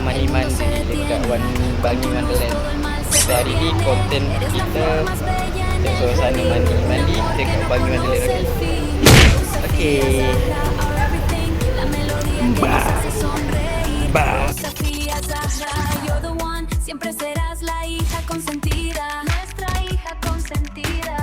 mandi dekat Bangi Wonderland. So hari ni konten kita suasana mandi dekat Bangi Wonderland. Okay. Bah. Siempre serás la hija consentida, nuestra hija consentida.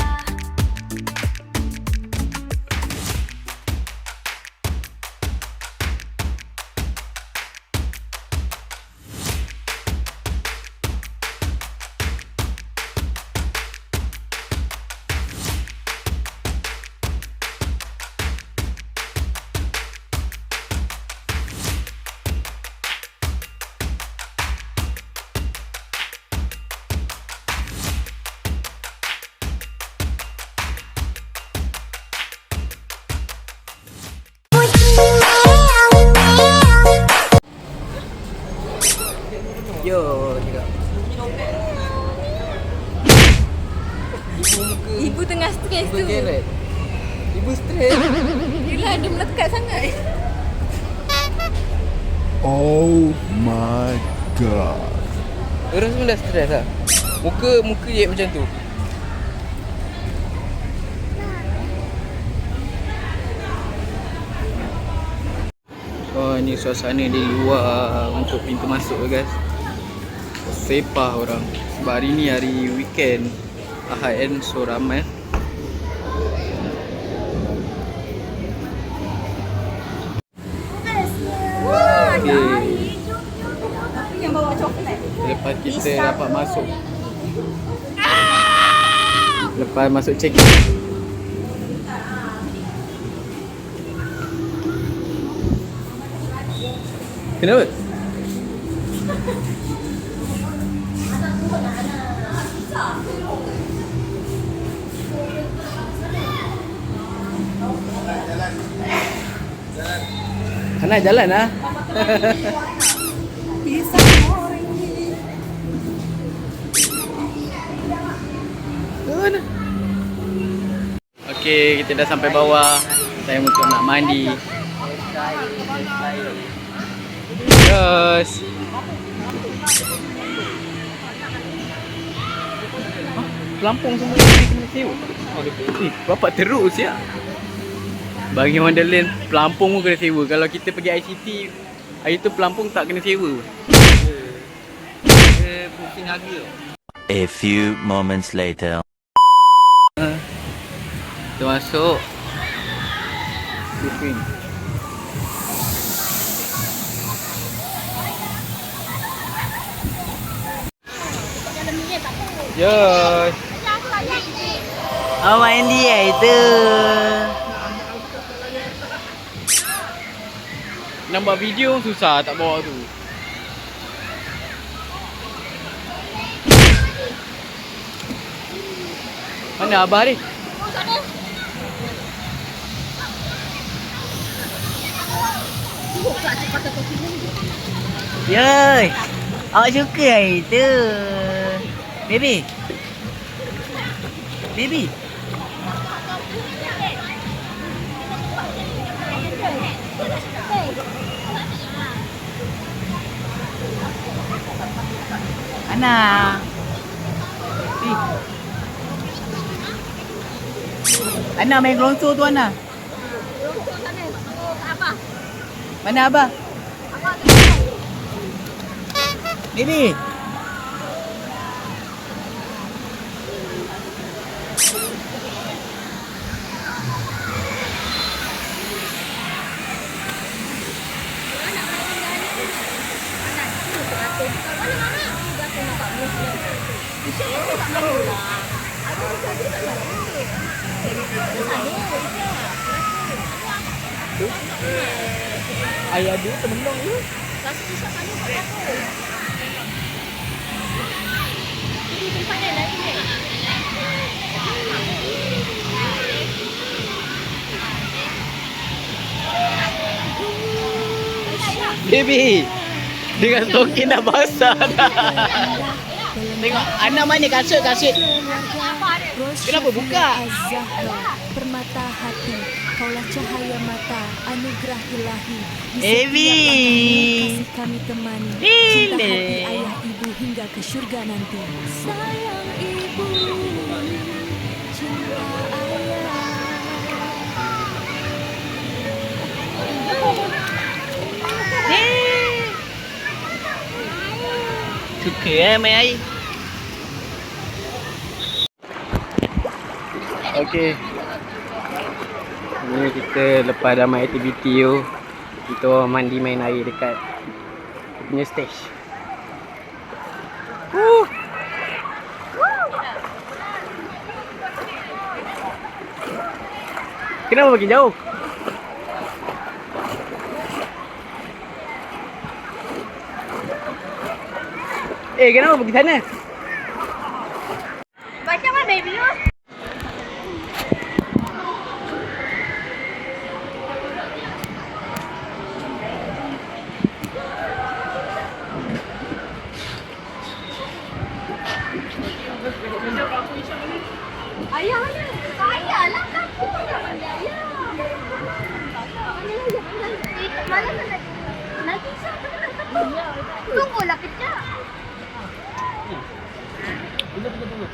Yo, tengok. Ibu tengah stres tu. Geret. Ibu stres. Yelah, dia melekat sangat. Oh my god. Orang semua dah stres lah. Muka je macam tu. Oh, ni suasana di luar untuk pintu masuk guys. Sepah orang. Sebab hari ni hari weekend. Ahad kan, so ramai. Okay. Yang bawa coklat. Lepas kita dapat masuk. Lepas masuk check-in. Kenapa? Anak jalan lah. Okey, kita dah sampai bawah. Time untuk nak mandi. Yes. Pelampung semua kena sewa. Bapak teruk siap. Bangi Wonderland pelampung pun kena sewa. Kalau kita pergi ICT hari tu pelampung tak kena sewa. Pusing harga. A few moments later. Kita masuk. Shopping. Yes. Oh, main dia itu. Nampak video susah tak bawa tu. Mana Abah ni? Yoi. Awak suka itu. Baby. Baby. Ana. Ana main gelongso tu Ana. Mana Abah? Baby. Ayah dia temenong tu. Baby, dengan stokin dah basah dah. Tengok, anak mana kasut. Kenapa buka? Permata hati Kaulah cahaya mata, anugerah ilahi. Di Evi. setiap langkah kasih kami temani. Cinta Lele. hati ayah ibu hingga ke syurga nanti. Sayang ibu, cinta ayah. Suka main air. Okey. Ni kita lepas dah main aktiviti tu, kita orang mandi main air dekat punya stage. Kenapa makin jauh? Kenapa pergi sana? Macam mana video? Ayah mana? Saya lah kamu nak mandi ayah. Mana nak nanti siapa nak ketemu? Tunggulah kejap. Tunggu.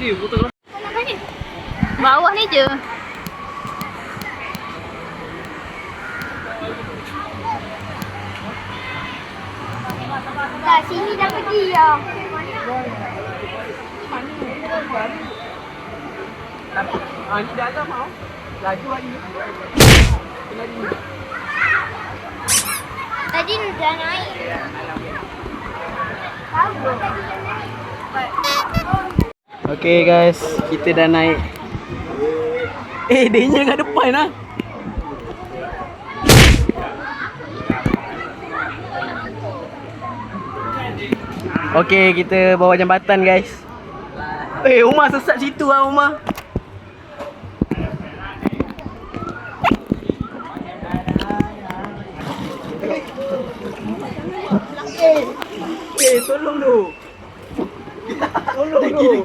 Cik, betul lah. Bawah ni je. Dah sini dah pergi ya. Ni dah agak mau. Laju hari ni. Tadi dah naik. Tahu tadi dah naik. Okay guys, kita dah naik. Dia nya kat depan lah. Okay, kita bawa jambatan guys. Umar sesat situ lah Umar. Tolong tu. Tolong tu.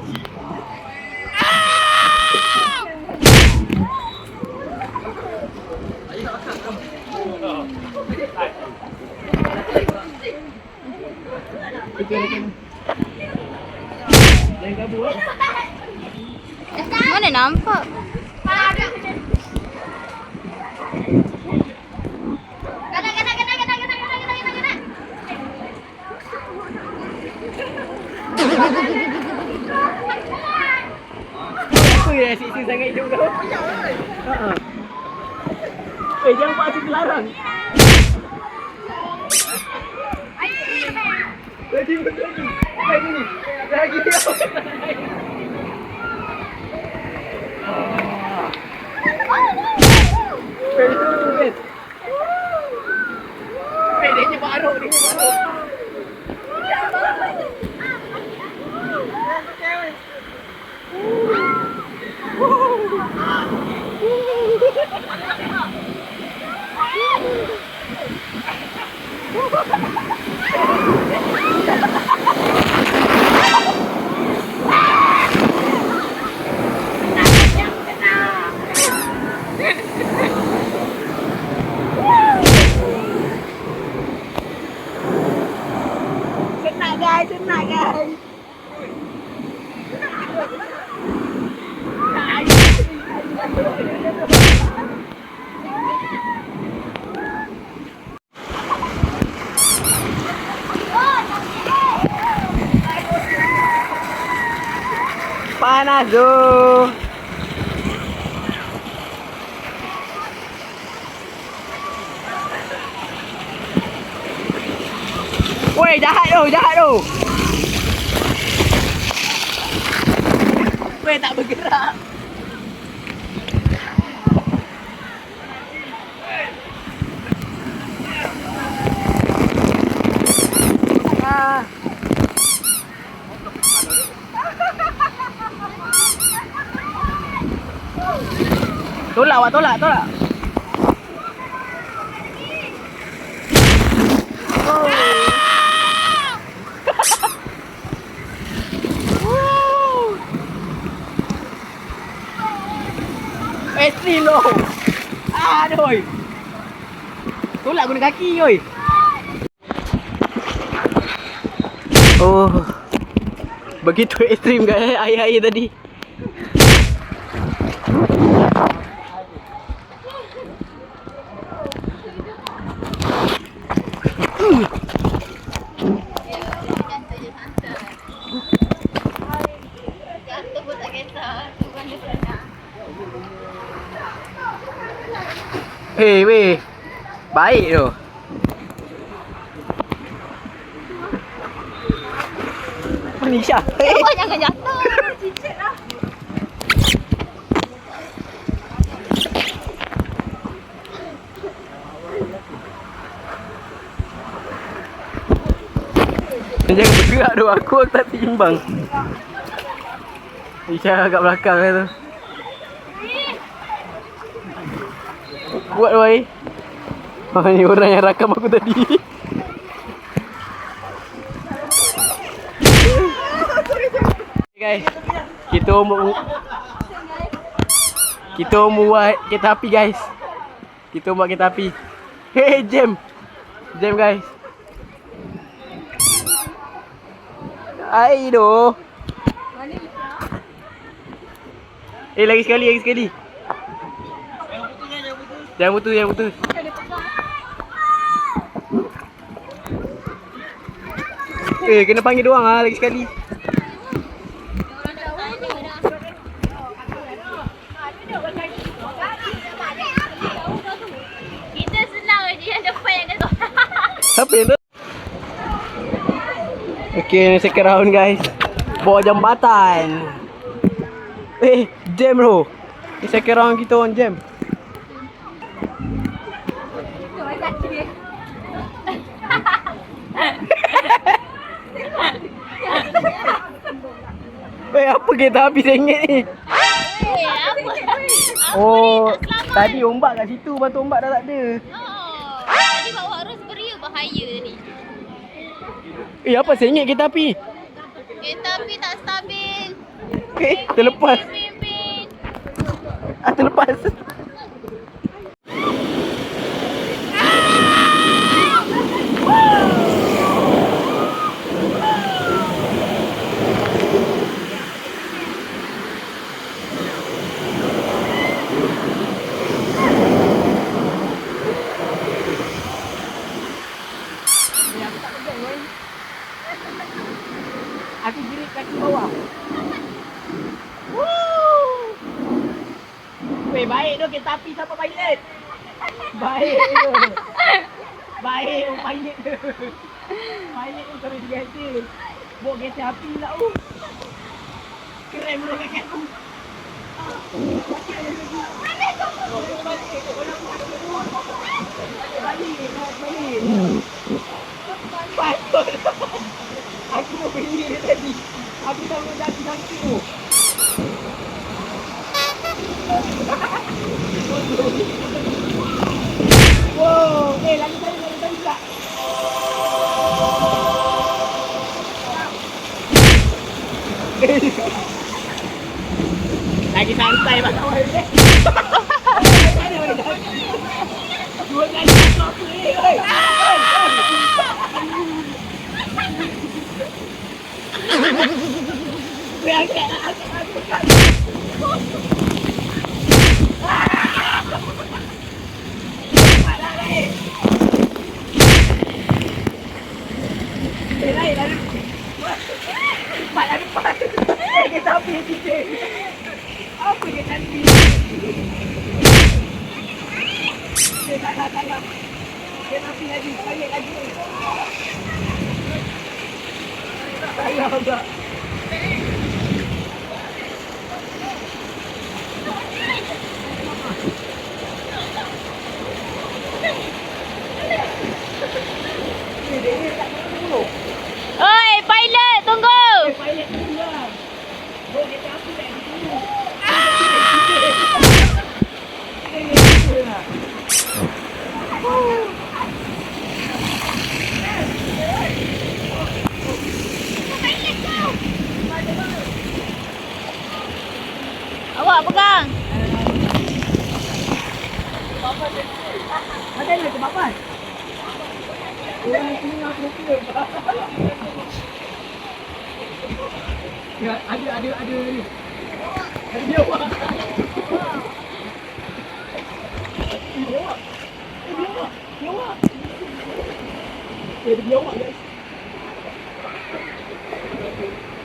Mana nampak? Apa yang asyik sangat hidup kau? Jangan buat asyik terlarang. Lagi. Dia baru ni. Senang guys. Panas tu. Woi, jahat tu. Woi, tak bergerak. Tolak. tu, oi. Tolak guna kaki, oi. Oh. Begitu ekstrim guys air-air tadi. Jatuh pun tak kisah. Tuhan dia pernah. Weh. Baik tu. Apa ni Syah? Tuhan jangan jatuh. Cicit lah. Dia jangan bergerak tu. Aku tak seimbang. Isha kat belakang tu. Kuat wai. Ni orang yang rakam aku tadi. Guys, kita buat kereta api guys. Kita buat kereta api. Hey, jam guys. Aido. Lagi sekali. Jangan putus. Kena panggil doang lagi sekali. Kita senang je yang depan yang kata. Siapa yang tu? Okay, ni second round guys. Bawa jambatan. Jam bro. Ni second round kita on jam. Apa kereta api RM1 ni? Oh, tadi ombak kat situ, lepas tu ombak dah tak ada. Tadi bawa Roseberia bahaya tadi. Apa RM1 kereta api? Kereta api tak stabil. Terlepas. Pin. Terlepas. Aku giring kaki bawah. Weh, baik tu kereta api siapa pilot? Baik tu. Baik pilot tu. Pilot tu terus biasa. Bawa kereta api lah tu. Keren pula kaki aku. Balik. Patut. Aku mau beli dia tadi. Aku tak boleh jaki tu. Wow, lagi tadi tak. Lagi santai pak kawan ni. Dua kali tak boleh. Angkat. Depan. Kereta api kita. Apa dia nanti? Tak. Kereta api lagi, balik lagi. Sayang tak. Oi, pilot, tunggu. Pilot tu lah. Bawa kereta api lagi dulu.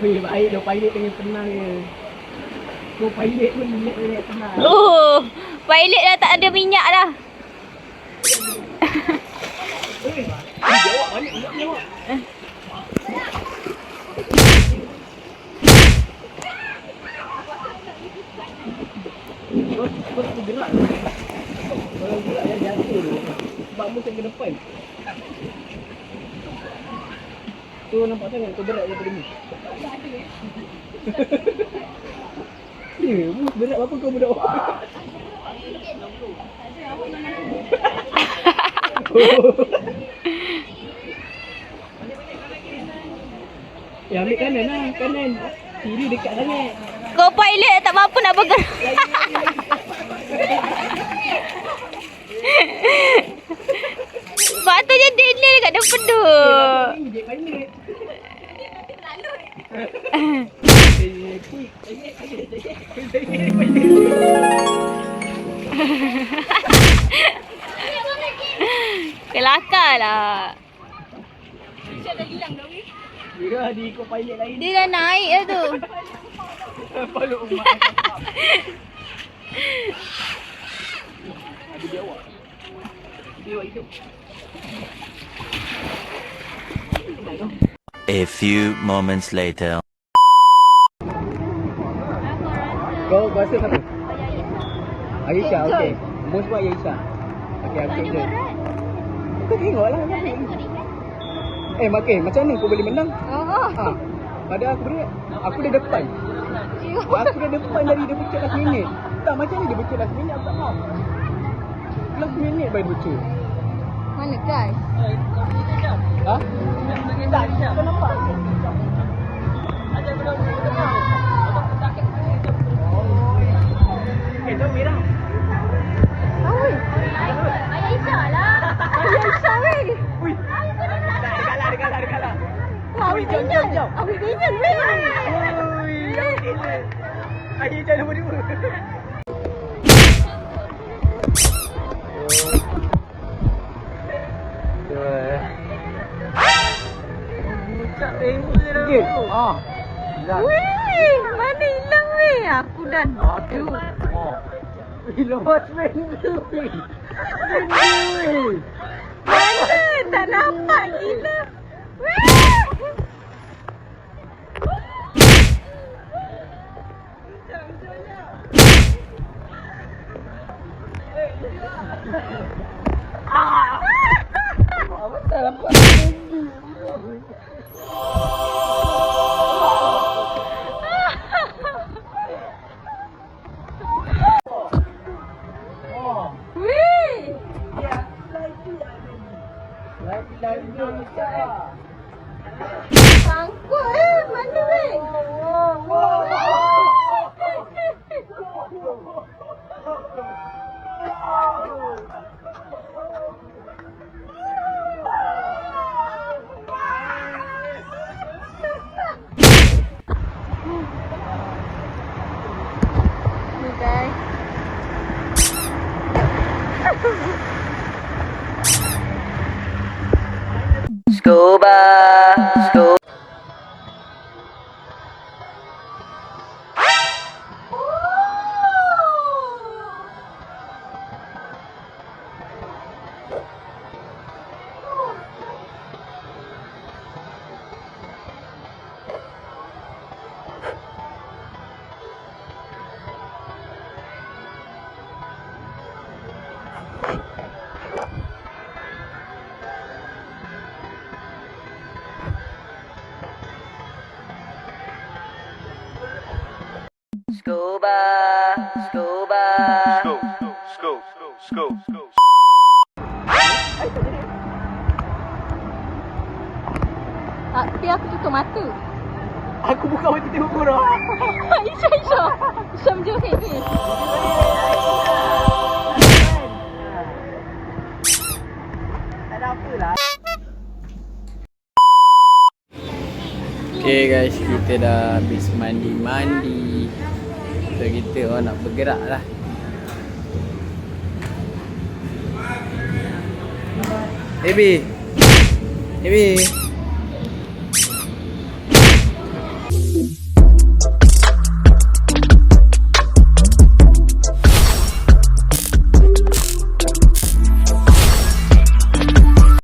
Weh, baik dah pilot dengan tenang je. Kau pilot pun relax tenang. Oh, pilot dah tak ada minyak dah. Jawab balik, jawab. Kau gerak. Kalau gerak yang jatuh tu. Sebab mu ke depan. Tu nampak sangat kau berat daripada mu. Ya, mu berat apa kau berat? Ya, ambil kanan lah, kanan. Kiri dekat sangat. Kau pilot tak mampu nak bergerak. Sebab tu je delay dekat depan tu. Dia pilot. Kelakar lah. Kira di kau pilot lain. Dia dah naik dah tu. Paluk umat. Ada dia awak. Dia awak hidup. A few moments later. Kau rasa siapa? Aisyah, okey. Most buat Aisyah. Okey, aku je. Kau tengoklah. Makin macam mana kau boleh menang? Ha. Padahal aku berat. Aku dah depan. Aku dah depan dari dia bocor last minute. Tak, macam ni dia bocor last minute, aku tak faham. Last minute baru bocor. Mana guys? Ha? Tak, kau nampak? Itu merah. Oi. Aisyah lah. Aisyah weh. Ui. Dekat lah. Awak minyak. Awak minyak weh. Ui, yang gila. Aisyah nombor 2. Sikit. Weh, mana hilang weh? Aku dah aduh. Lepas benda weh. Mana? Tak nampak gila. Weh. Apa tak nampak? Weh. Sangkut mana weh? Ni guys. Scuba. Tapi aku tutup mata. Aku buka mata tengok korang. Aisyah. Aisyah menjerit ni. Okay guys, kita dah habis mandi-mandi. So kita nak bergerak lah. Baby.